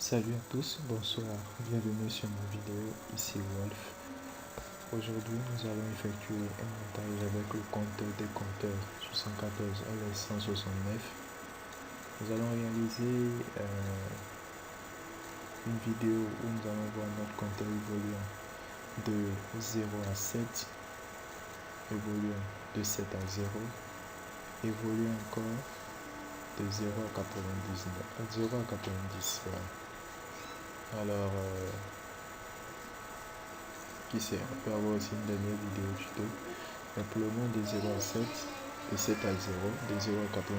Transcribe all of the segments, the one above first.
Salut à tous, bonsoir, bienvenue sur ma vidéo, ici Wolf. Aujourd'hui nous allons effectuer un montage avec le compteur des compteurs 74 LS169. Nous allons réaliser une vidéo où nous allons voir notre compteur évoluant de 0 à 7, évoluant de 7 à 0, évoluant encore de 0 à 99, 0 à 90. Voilà. Alors, qui sait, on peut avoir aussi une dernière vidéo tuto. Mais pour le moment, de 0 à 7, de 7 à 0, de 0 à 99.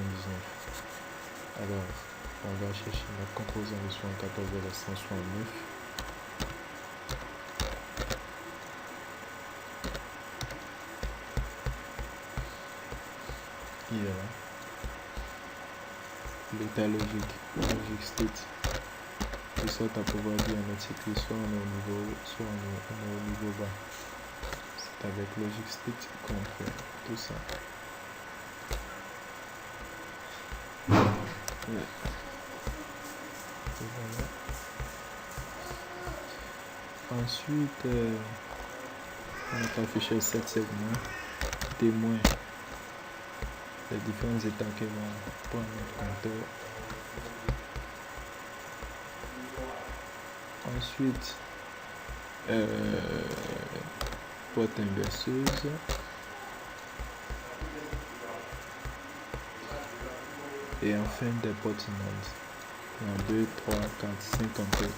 Alors, on va chercher notre composant de 74 de la 169. Il est là. L'état logique, logic state. De sorte à pouvoir dire à notre cycle, soit on est au niveau haut, soit on est au niveau bas. C'est avec logic state qu'on fait tout ça. Ouais. Et voilà. Ensuite, on a affiché 7 segments, témoins, les différents états qui vont prendre notre compteur. Ensuite, porte inverseuse. Et enfin des portes NAND. 2, 3, 4, 5 entrées.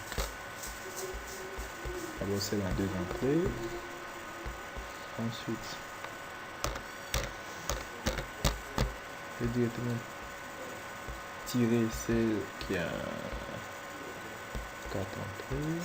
D'abord c'est la 2 entrées. Ensuite, je vais directement tirer celle qui a 4 entrées.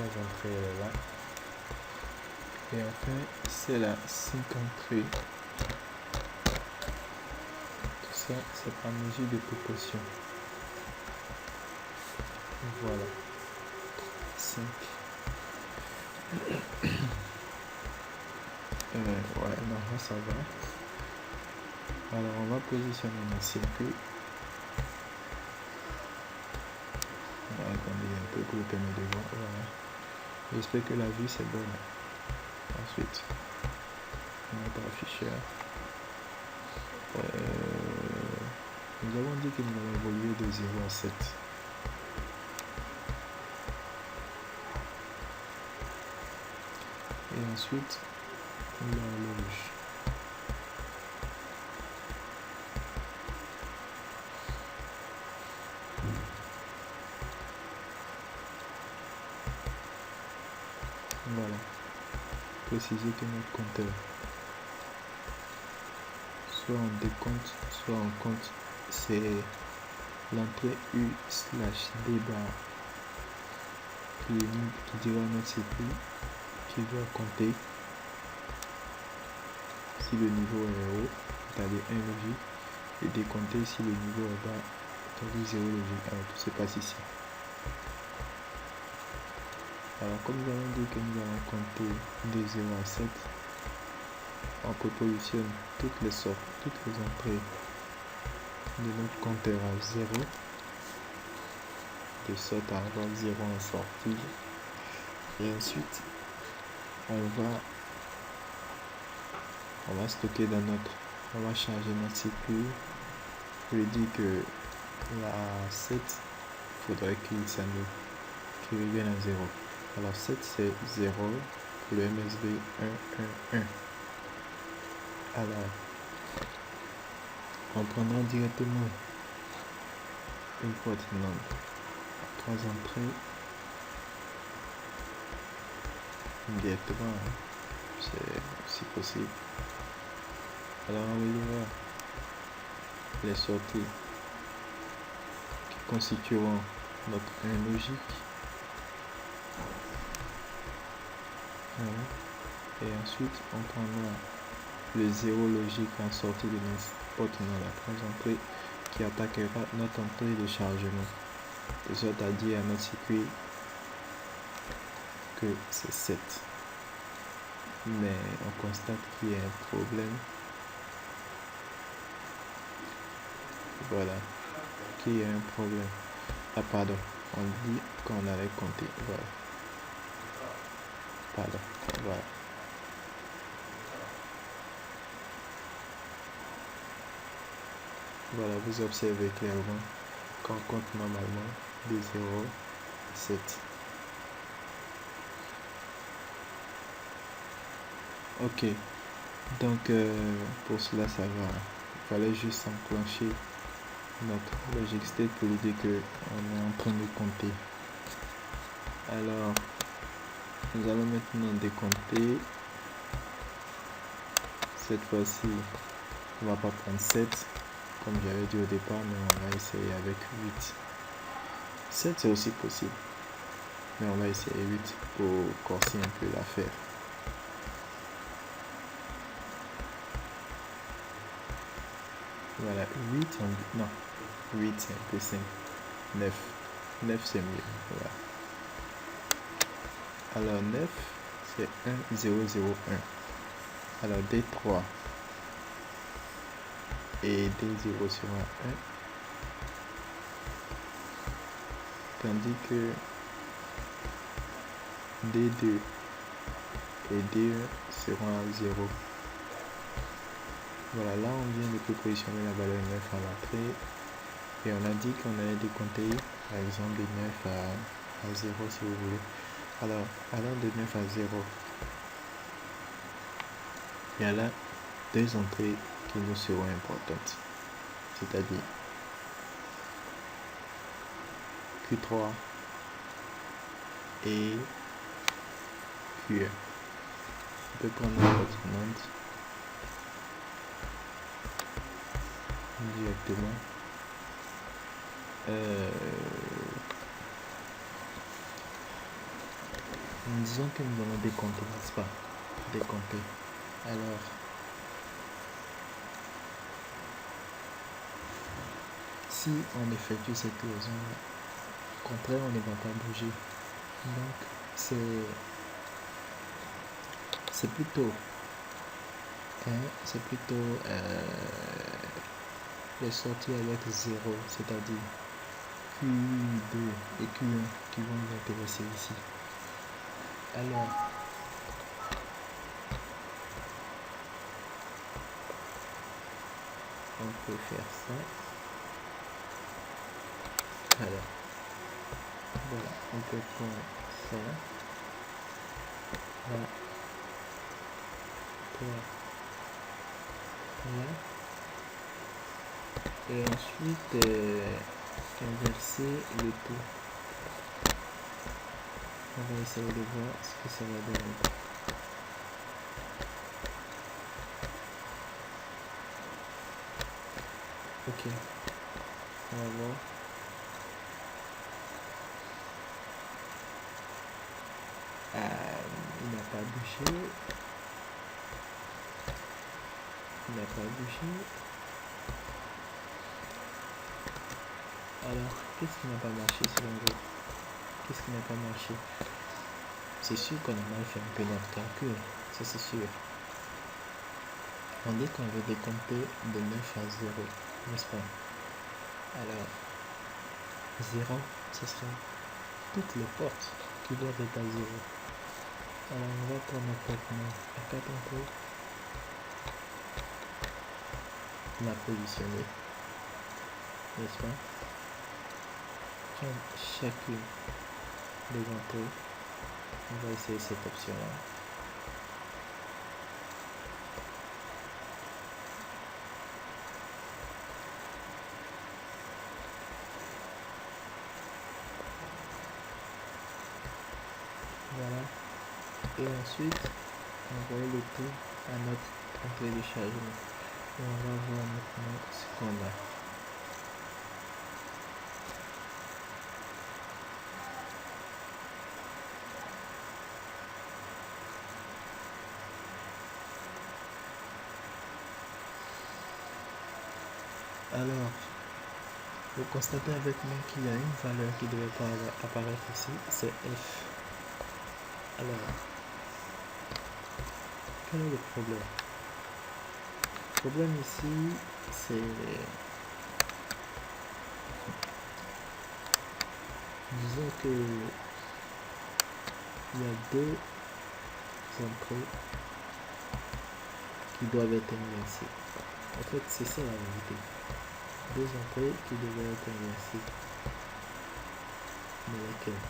Entrées là. Et enfin, c'est la 5 entrées. Tout ça, c'est par mesure de proportion. Voilà. 5. Ouais, non, ça va. Alors, on va positionner notre circuit. On va attendre un peu pour le permettre de voir. Voilà. J'espère que la vue c'est bonne. Ensuite, notre afficheur. Nous avons dit que nous allons évoluer de 0 à 7. Et ensuite, l'horloge. Voilà. Préciser que notre compteur, soit en décompte, soit en compte, c'est l'entrée U/D bar qui dira notre circuit, qui doit compter si le niveau est haut, c'est-à-dire 1 logique, et décompter si le niveau est bas, c'est-à-dire 0 logique. Alors tout se passe ici. Alors comme nous avons dit que nous allons compter de 0 à 7, on positionne toutes les entrées de notre compteur à 0, de sorte à avoir 0 en sortie. Et ensuite, on va stocker on va charger notre circuit. Je lui dis que la 7, il faudrait qu'il revienne à 0. Alors 7 c'est 0 pour le MSB 1, 1, 1. Alors, on prendra directement une porte NAND, 3 entrées, directement, c'est si possible. Alors on va voir les sorties qui constitueront notre 1 logique. Voilà. Et ensuite on prendra le 0 logique en sortie de notre porte NAND à 3 entrées qui attaquera notre entrée de chargement, de sorte à dire à notre circuit que c'est 7. Mais on constate qu'il y a un problème. Voilà, qu'il y a un problème. Ah pardon, on dit qu'on allait compter. Voilà. Pardon, voilà. Voilà, vous observez clairement qu'on compte normalement de 0 à 7. Ok, donc pour cela ça va. Il fallait juste enclencher notre logic state pour lui dire qu'on est en train de compter. Alors, nous allons maintenant décompter. Cette fois-ci, on va pas prendre 7 comme j'avais dit au départ, mais on va essayer avec 8. 7 c'est aussi possible, mais on va essayer 8 pour corser un peu l'affaire. Voilà, 8, non, 8 c'est un peu simple. 9 c'est mieux. Voilà. Alors 9 c'est 1, 0, 0, 1. Alors D3 et D0 sera 1. Tandis que D2 et D1 seront à 0. Voilà, là on vient de positionner la valeur 9 à l'entrée. Et on a dit qu'on allait décompter, par exemple, de 9 à 0 si vous voulez. Alors, allant de 9 à 0, il y a là 2 entrées qui nous seront importantes. C'est-à-dire Q3 et Q1. On peut prendre notre commande directement. Disons que nous allons décompter, n'est-ce pas? Décompter. Alors, si on effectue cette liaison, au contraire, on ne va pas bouger. Donc, c'est plutôt les sorties avec 0, c'est-à-dire Q2 et Q1 qui vont nous intéresser ici. Alors, on peut faire ça. Alors, voilà, on peut prendre ça. Là, 3, là. Et ensuite, inverser le tout. On va essayer de voir ce que ça va donner. Ok, on va voir. Il n'a pas bougé. Il n'a pas bougé. Alors, qu'est-ce qui n'a pas marché selon vous? Qu'est-ce qui n'a pas marché? C'est sûr qu'on a mal fait un peu notre calcul, ça c'est sûr. On dit qu'on veut décompter de 9 à 0, n'est-ce pas? Alors, 0, ce sera toutes les portes qui doivent être à 0. Alors, on va prendre notre traitement à 4 entrées. On a positionné, n'est-ce pas? Chacune des entrées, on va essayer cette option-là. Voilà. Et ensuite, on va le tout à notre entrée de chargement. Et on va voir maintenant ce qu'on a. Alors, Vous constatez avec moi qu'il y a une valeur qui devait pas apparaître ici, c'est F. Alors, quel est le problème? Le problème ici, c'est... Disons que il y a deux entrées qui doivent être inversées. En fait, c'est ça la vérité. Deux entrées qui devaient être inversées. Mais lesquelles?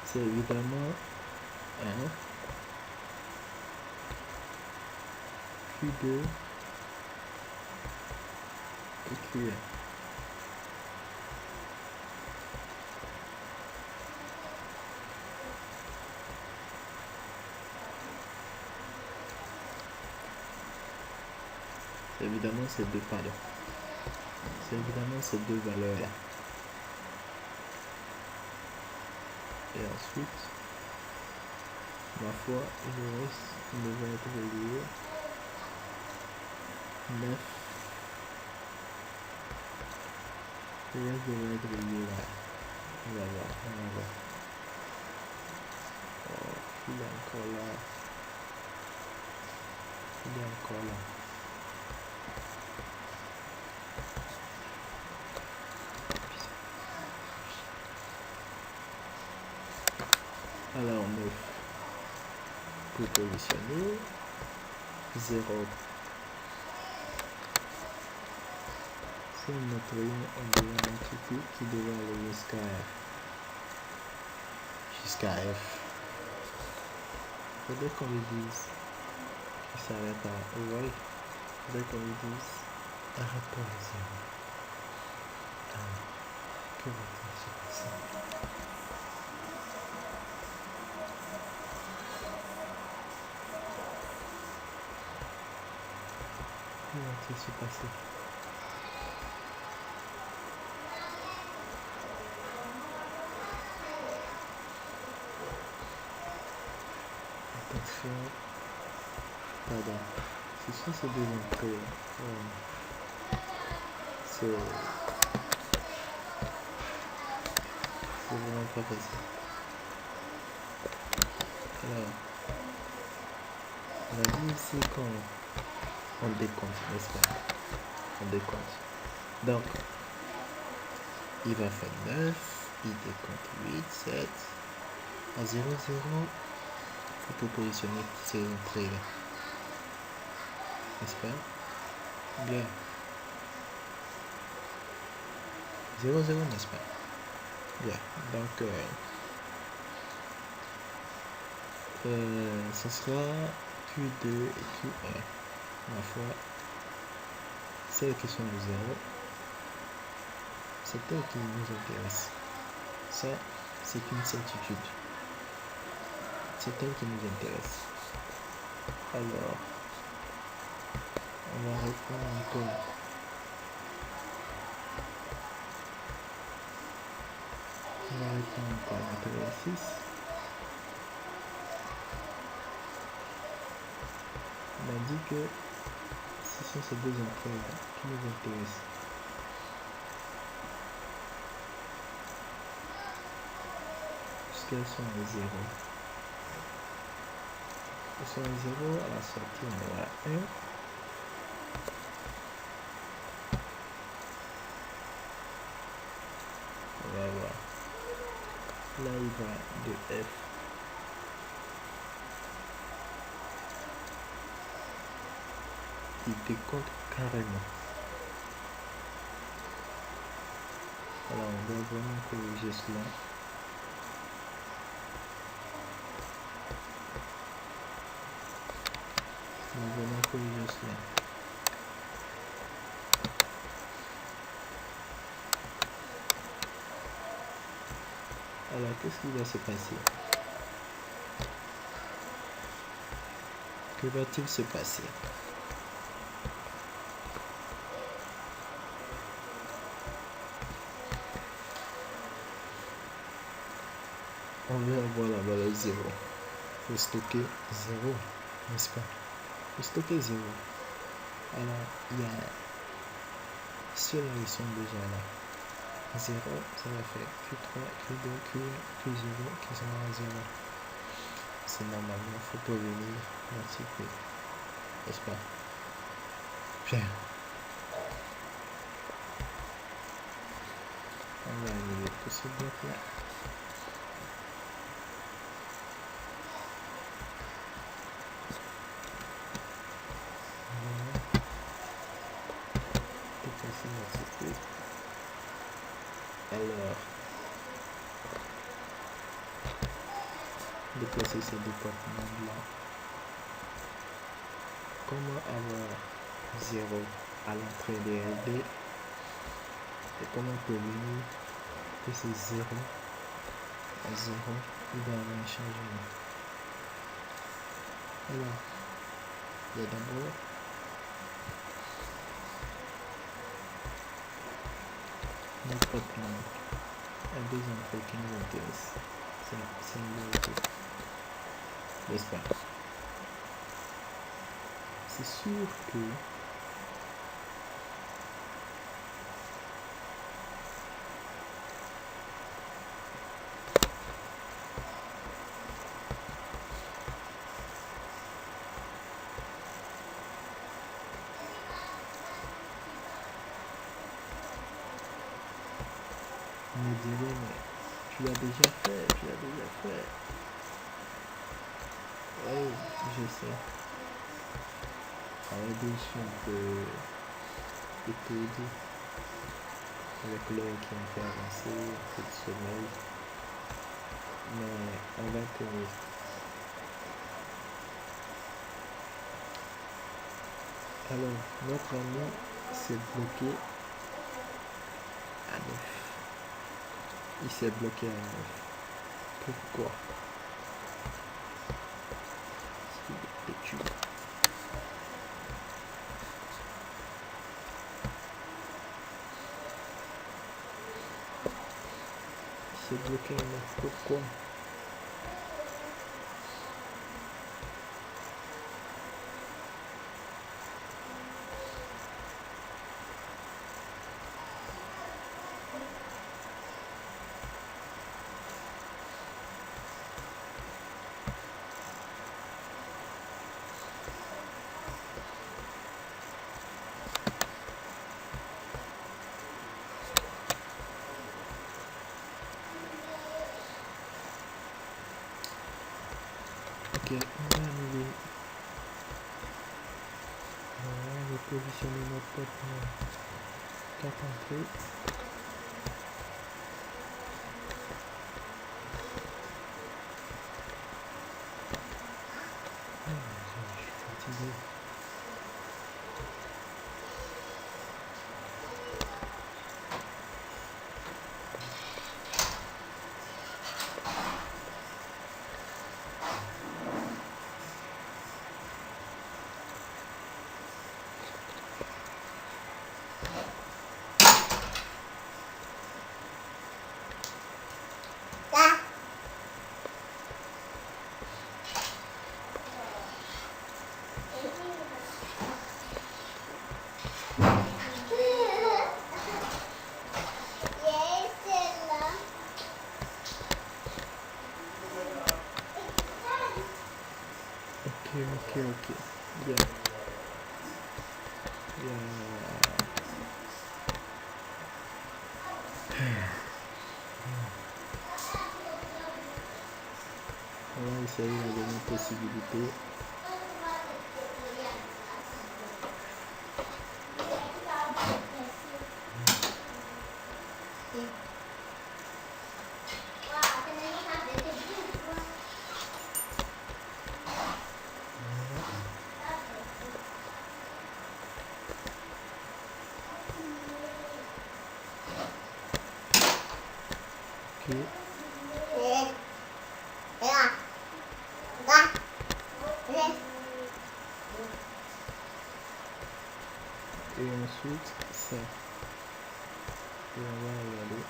C'est évidemment un Q2 et Q1. C'est évidemment ces deux, pardon. C'est évidemment ces deux valeurs-là. Et ensuite, ma foi, il devrait être relié 9. Le reste devrait être relié là. On va voir, on va voir. Oh, il est encore là. Il est encore là. Alors, 9 pour positionner. 0. C'est notre ligne, on devrait un petit qui devrait aller jusqu'à F. Il faudrait qu'on lui dise qu'il s'arrête à... Vous voyez, il faudrait qu'on lui dise arrête-toi à 0. Que va-t-il se passer? Que va-t-il se passer? Attention, pardon, ce sont ces deux entrées. C'est vraiment pas facile. Alors, on a dit ici qu'on décompte, n'est-ce pas? On décompte. Donc, il va faire 9, il décompte 8, 7, à 0, 0, pour positionner ces entrées-là. N'est-ce pas? Bien. 0, 0, n'est-ce pas? Bien. Donc, ce sera Q2 et Q1. Ma foi, celles qui sont au 0, c'est elles qui nous intéressent. Ça, c'est une certitude. C'est elle qui nous intéresse. Alors, on va reprendre encore. On va reprendre encore matériel 6. On a dit que ce sont ces deux entrées-là qui nous intéressent. Puisqu'elles sont à 0. Elles sont à 0, à la sortie on aura 1. On va voir. Là il va de F. Il décompte carrément. Alors on doit vraiment corriger cela. On va vraiment corriger cela. Alors qu'est-ce qui va se passer? Que va-t-il se passer? On va avoir la valeur 0. Il faut stocker 0, n'est-ce pas? Pour stocker 0, alors il y a ceux-là ils sont déjà là. 0, ça va faire Q3, Q2, Q1, Q0 qui sont à 0. C'est normalement, il faut pas venir multiplier. N'est-ce pas? Bien. On va annuler tout ce bloc-là. Voilà. Déplacer multiplier. Alors, déplacer ce département-là. Comment avoir 0 à l'entrée de LD et comment prévenir que c'est 0 à 0, il va y avoir un changement. Alors, il y a d'abord notre plan, un deuxième truc qui nous intéresse, c'est une vérité, n'est-ce pas? C'est sûr que on me dirait, mais tu l'as déjà fait. Oui, je sais. Avec des choses de tout avec l'heure qui me fait avancer, un peu de sommeil. Mais on va tenir. Alors, notre ami s'est bloqué à 9. Il s'est bloqué à 9. Pourquoi? Parce qu'il est têtu. Il s'est bloqué à 9. Pourquoi? Ok, on va annuler. On va positionner notre porte 4 entrées. Je suis fatigué. Ok. Bien. On va essayer la dernière possibilité. Ok. Et ensuite, ça. Et on va regarder.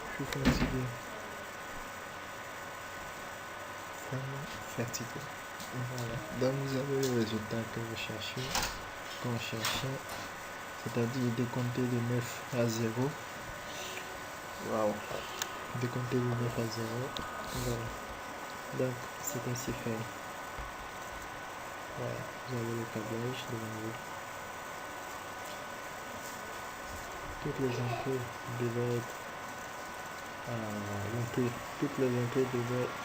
Je suis fatigué. vraiment verticaux. Voilà. Donc vous avez le résultat que vous cherchez, qu'on cherchait, c'est-à-dire décompter de 9 à 0. Waouh! Décompter de 9 à 0. Voilà. Donc c'est ainsi fait. Voilà. Vous avez le câblage devant vous. Toutes les entrées devaient être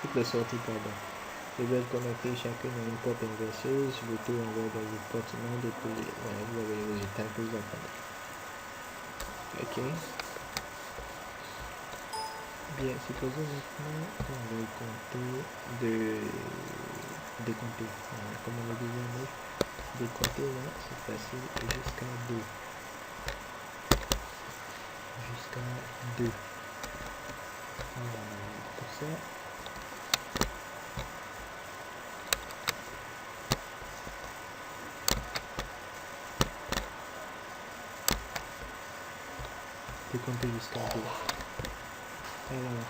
toutes les sorties, pardon, devaient être connectées chacune à une porte inverseuse, le tout envoyé dans une porte non dépolée. Voilà, vous avez le résultat que vous attendez. Ok. Bien, supposons maintenant qu'on va décompter. Voilà, comme on le disait, décompter là, c'est facile, jusqu'à 2. Jusqu'à 2. Pour ça, décompter jusqu'à 2. Alors,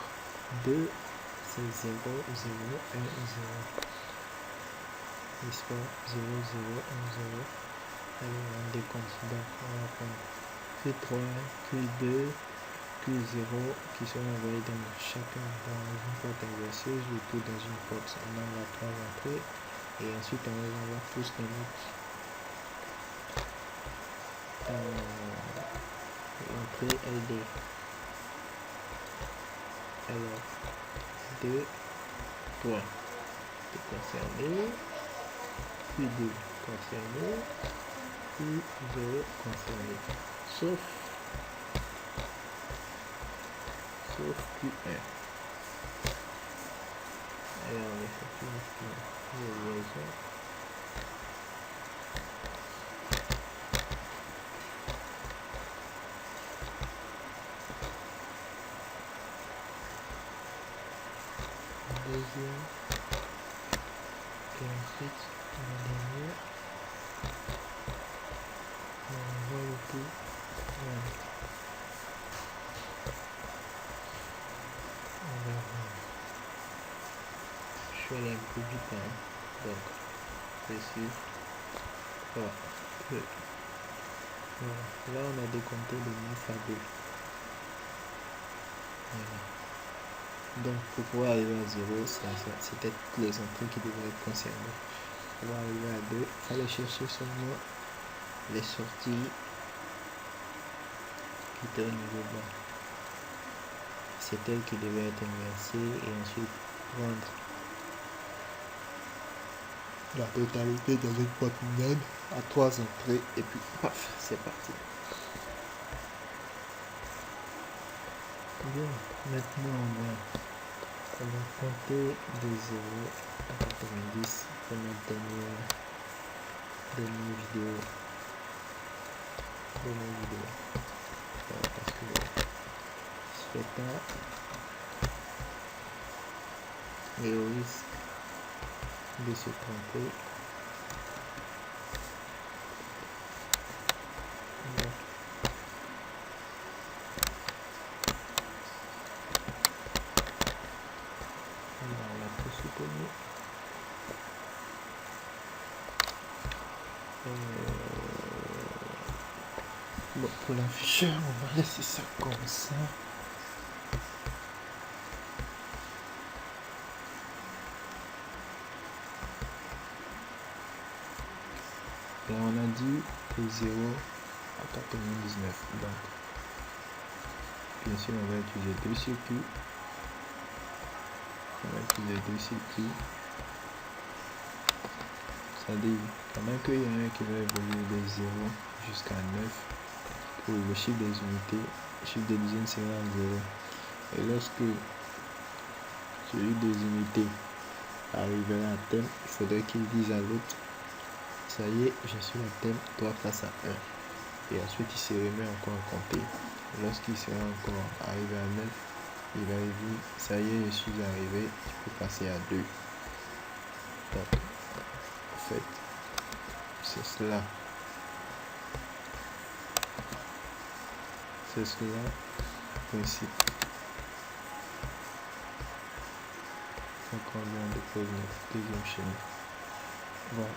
2, c'est 0, 0, 1, 0. N'est-ce pas? 0, 0, 1, 0. Allez, on décompte. Donc, on va prendre Q3, Q2, Q0 qui sont envoyés dans chacun dans une porte inverseuse, le tout dans une porte. On envoie 3 entrées et ensuite on les envoie tous dans notre entrée LD. Alors, 2, 3 concerné, Q2 concerné, Q0 concerné, sauf Q1. Alors, on effectue une liaison. Deuxième, et ensuite, la dernière, on envoie le tout. Voilà. Je vais aller un peu vite, hein. Donc, précis. Voilà. Voilà. Là, on a décompté de 9 à 2. Voilà. Donc, pour pouvoir arriver à 0, c'était toutes les entrées qui devaient être concernées. Pour pouvoir arriver à 2, il fallait chercher seulement les sorties qui étaient au niveau bas. C'est elles qui devaient être inversées et ensuite prendre la totalité dans une porte naine à 3 entrées et puis paf, c'est parti. Bien, maintenant on va compter de 0 à 90 pour notre dernière vidéo. Voilà, parce que je fais pas et au risque de se tromper. Voilà. On a tout soutenu. Bon, pour l'afficheur, on va laisser ça comme ça. Et on a dit de 0 à 99. Donc, bien sûr, on va utiliser 2 circuits. C'est-à-dire, pendant qu'il y en a un qui va évoluer de 0 jusqu'à 9, pour le chiffre des unités, le chiffre des dizaines sera à 0. Et lorsque celui des unités arrivera à terme, il faudrait qu'il dise à l'autre, ça y est, je suis à terme, toi face à 1. Et ensuite, il se remet encore à compter. Lorsqu'il sera encore arrivé à 9, il va dire, ça y est, je suis arrivé, je peux passer à 2. Donc, en fait, c'est cela. C'est cela le principe. Donc on dépose notre deuxième chaîne. Voilà.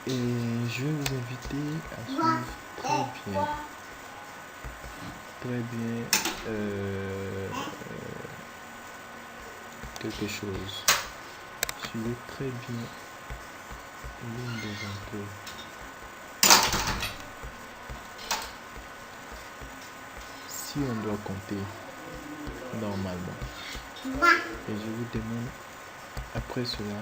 Et je vais vous inviter à suivre très bien quelque chose. Suivez très bien l'une des entrées. Si on doit compter normalement, et je vous demande après cela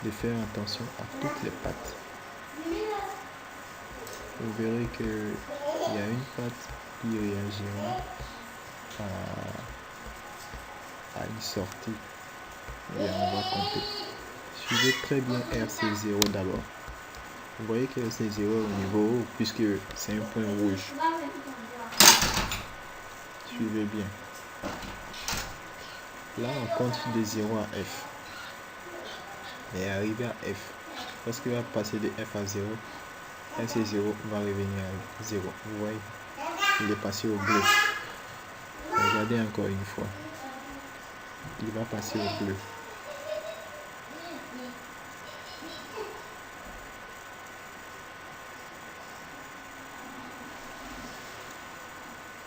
de faire attention à toutes les pattes. Vous verrez qu'il y a une patte qui réagira à une sortie. Et on va compter. Suivez très bien RC0 d'abord. Vous voyez que RC0 est au niveau haut puisque c'est un point rouge. Suivez bien. Là, on compte de 0 à F. Et arrivé à F. Lorsqu'il va passer de F à 0, RC0 va revenir à 0. Vous voyez, il est passé au bleu. Regardez encore une fois. Il va passer au bleu.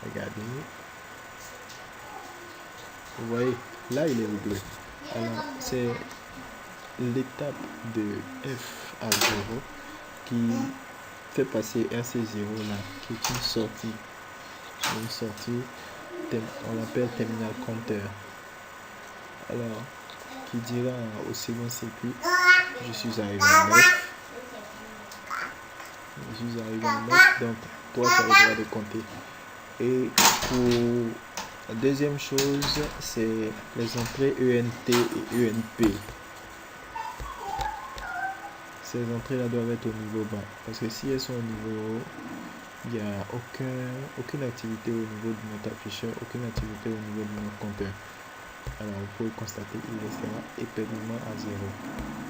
Regardez. Vous voyez, là il est au bleu. Alors, c'est l'étape de F à 0 qui fait passer RC0 là, qui est une sortie. Une sortie, on l'appelle terminal compteur. Alors, qui dira au second circuit, je suis arrivé à 9. Je suis arrivé à 9, donc toi tu as le droit de compter. Et pour la deuxième chose, c'est les entrées ENT et ENP. Ces entrées-là doivent être au niveau bas. Parce que si elles sont au niveau haut, il n'y a aucune activité au niveau de notre afficheur, aucune activité au niveau de notre compteur. Alors vous pouvez constater qu'il restera éternellement à 0.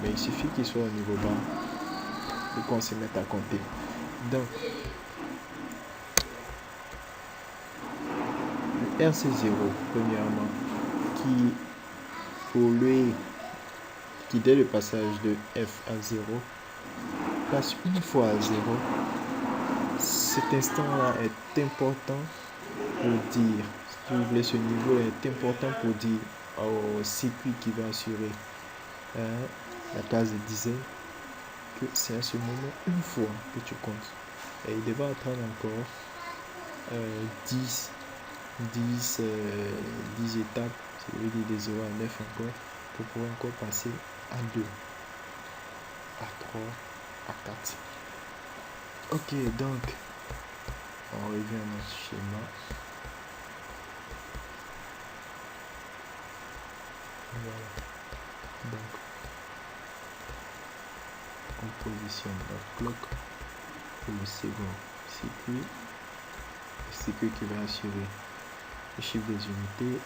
Mais il suffit qu'il soit au niveau bas et qu'on se mette à compter. Donc, RC0, premièrement, qui dès le passage de F à 0, passe une fois à 0. Cet instant-là est important pour dire, si vous voulez, ce niveau est important pour dire au circuit qui va assurer la case de dizaine que c'est à ce moment une fois que tu comptes. Et il devra attendre encore 10 étapes, c'est-à-dire de 0 à 9 encore, pour pouvoir encore passer à 2, à 3, à 4. Ok, donc, on revient à notre schéma. Voilà. Donc, on positionne notre clock pour le second circuit. Le circuit qui va assurer le chiffre des unités.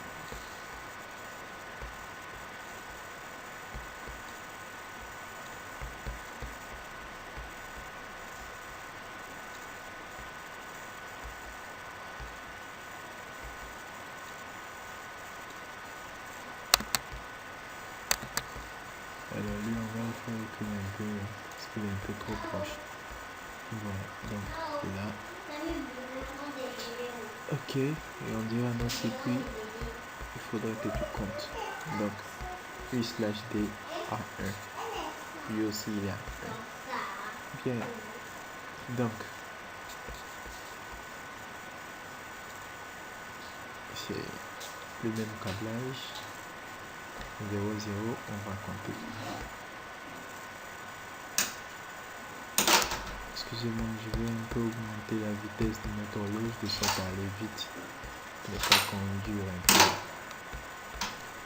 Alors lui on va le faire reculer un peu parce qu'il est un peu trop proche. Voilà, donc là. Ok, et on dira dans ce circuit, il faudrait que tu comptes. Donc U/D à 1. Lui aussi il est à 1. Bien. Donc c'est le même câblage. 0, 0, on va compter. Excusez-moi, je vais un peu augmenter la vitesse de notre horloge de sorte à aller vite. Ne pas conduire un peu.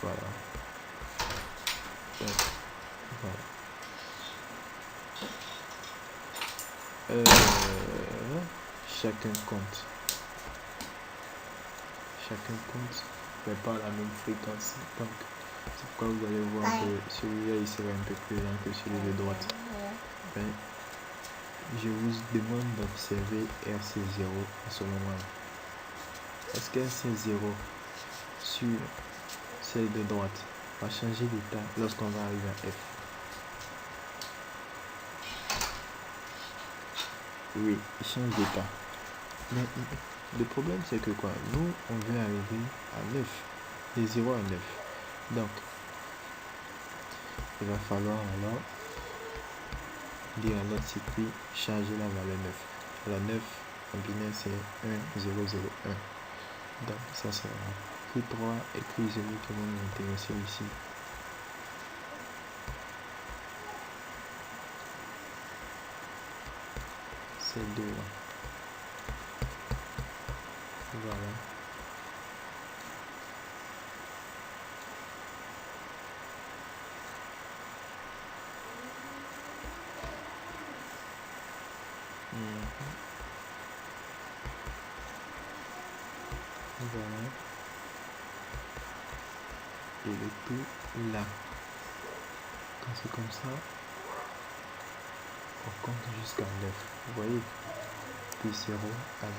Voilà. Donc, voilà. Chacun compte. Chacun compte, mais pas à la même fréquence. Donc, c'est pourquoi vous allez voir que celui-là il sera un peu plus lent que celui de droite. Mais, je vous demande d'observer RC0 à ce moment-là. Est-ce que RC0 sur celle de droite va changer d'état lorsqu'on va arriver à F. Oui, il change d'état. Mais le problème, c'est que quoi? Nous, on veut arriver à 9. De 0 à 9. Donc, il va falloir alors dire à notre circuit changer la valeur 9. La 9 en binaire, c'est 1, 0, 0, 1. Donc, ça sera Q3 et Q0 qui vont nous intéresser ici. Ces deux-là. Voilà. Voilà. Et le tout là. Quand c'est comme ça, on compte jusqu'à 9. Vous voyez? Puis 0 à 9.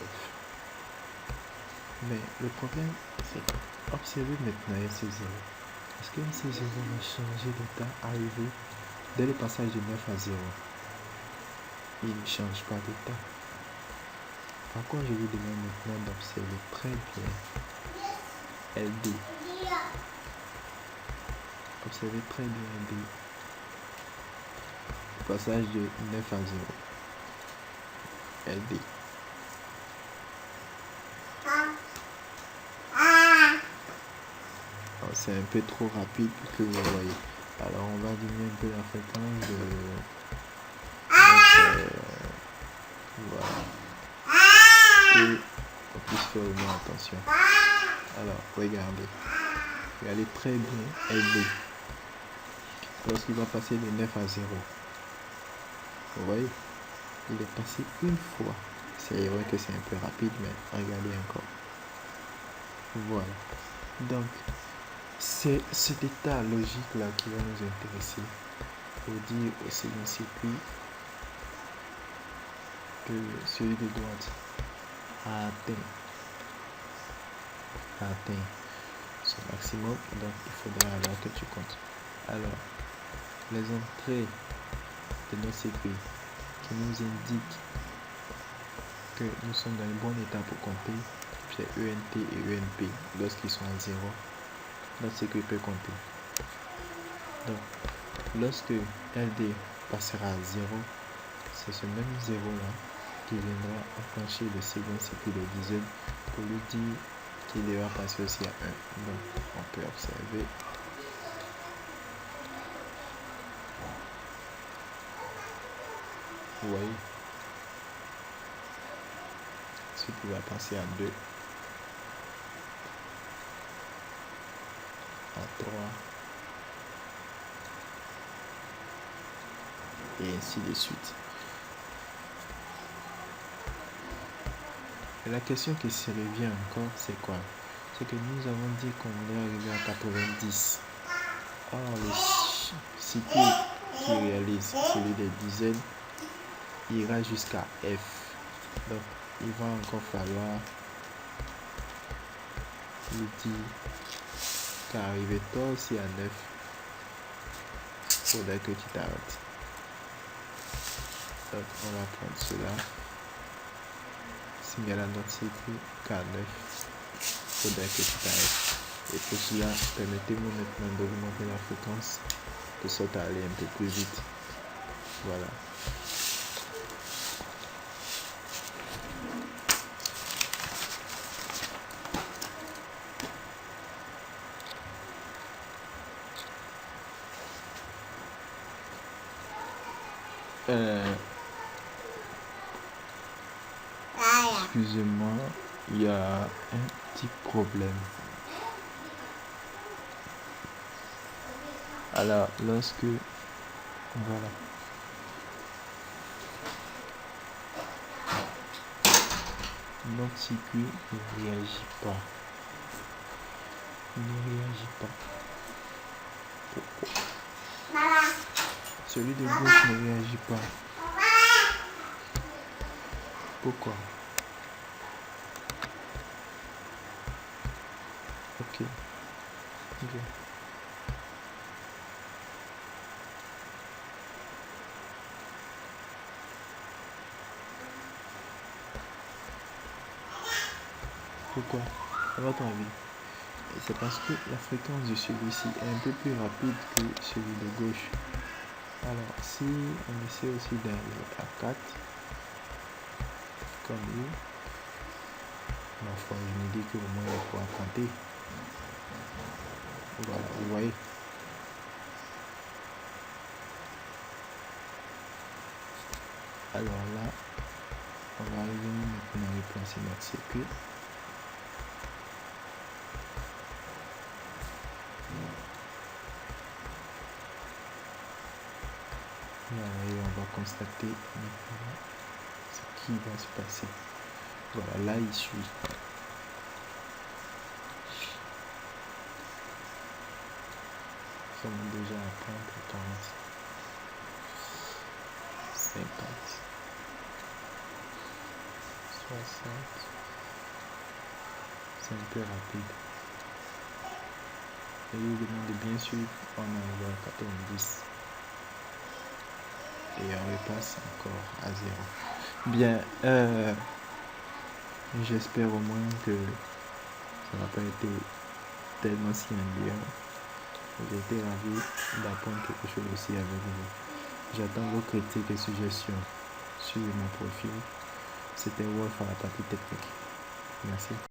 Mais le problème, c'est observez maintenant MC0. Est-ce que MC0 va changer d'état arrivé dès le passage de 9 à 0? Il ne change pas d'état. Par contre, je vous demande maintenant d'observer très bien LD. Observez très bien LD. Passage de 9 à 0. LD. C'est un peu trop rapide pour que vous voyez. Alors on va diminuer un peu la fréquence de voilà. Que on puisse faire vraiment attention. Alors regardez. Regardez très bien LD. Lorsqu'il va passer de 9 à 0. Vous voyez? Il est passé une fois. C'est vrai que c'est un peu rapide, mais regardez encore. Voilà. Donc, c'est cet état logique là qui va nous intéresser pour dire au second circuit que celui de droite a atteint son maximum, donc il faudra alors que tu comptes. Alors, les entrées de notre circuit qui nous indiquent que nous sommes dans le bon état pour compter, c'est ENT et ENP. Lorsqu'ils sont à 0, notre circuit peut compter. Donc, lorsque LD passera à 0, c'est ce même 0 là qui viendra enclencher le second circuit de diesel pour lui dire qu'il va passer aussi à 1. Donc, on peut observer. Vous voyez? Ensuite, il va passer à 2, à 3, et ainsi de suite. Et la question qui se revient encore, c'est quoi? C'est que nous avons dit qu'on voulait arriver à 90. Or, le circuit qui réalise celui des dizaines ira jusqu'à F. Donc, il va encore falloir lui dire qu'arriver toi aussi à 9, il faudrait que tu t'arrêtes. Donc, on va prendre cela. Signale à notre circuit qu'à 9, il faudrait que tu t'arrêtes. Et pour cela, permettez-moi maintenant d'augmenter la fréquence de sorte à aller un peu plus vite. Voilà. Excusez-moi, il y a un petit problème. Alors, lorsque... Voilà. Notre circuit ne réagit pas. Il ne réagit pas. Pourquoi? Celui de gauche ne réagit pas. Pourquoi? Ok. Pourquoi? À votre avis? Et c'est parce que la fréquence de celui-ci est un peu plus rapide que celui de gauche. Alors, si on essaie aussi d'aller à 4, comme lui, ma foi, je me dis qu'au moins il faut compter. Voilà, vous voyez. Alors là, on va revenir maintenant replacer notre circuit. Et on va constater maintenant ce qui va se passer. Voilà, là il suit. Nous sommes déjà à 30, 40, 50, 60. C'est un peu rapide. Et il demande de bien suivre. On arrive à 90. Et on repasse encore à 0. Bien, j'espère au moins que ça n'a pas été tellement si ennuyant. J'ai été ravi d'apprendre quelque chose aussi avec vous. J'attends vos critiques et suggestions sur mon profil. C'était Wolf à la partie technique. Merci.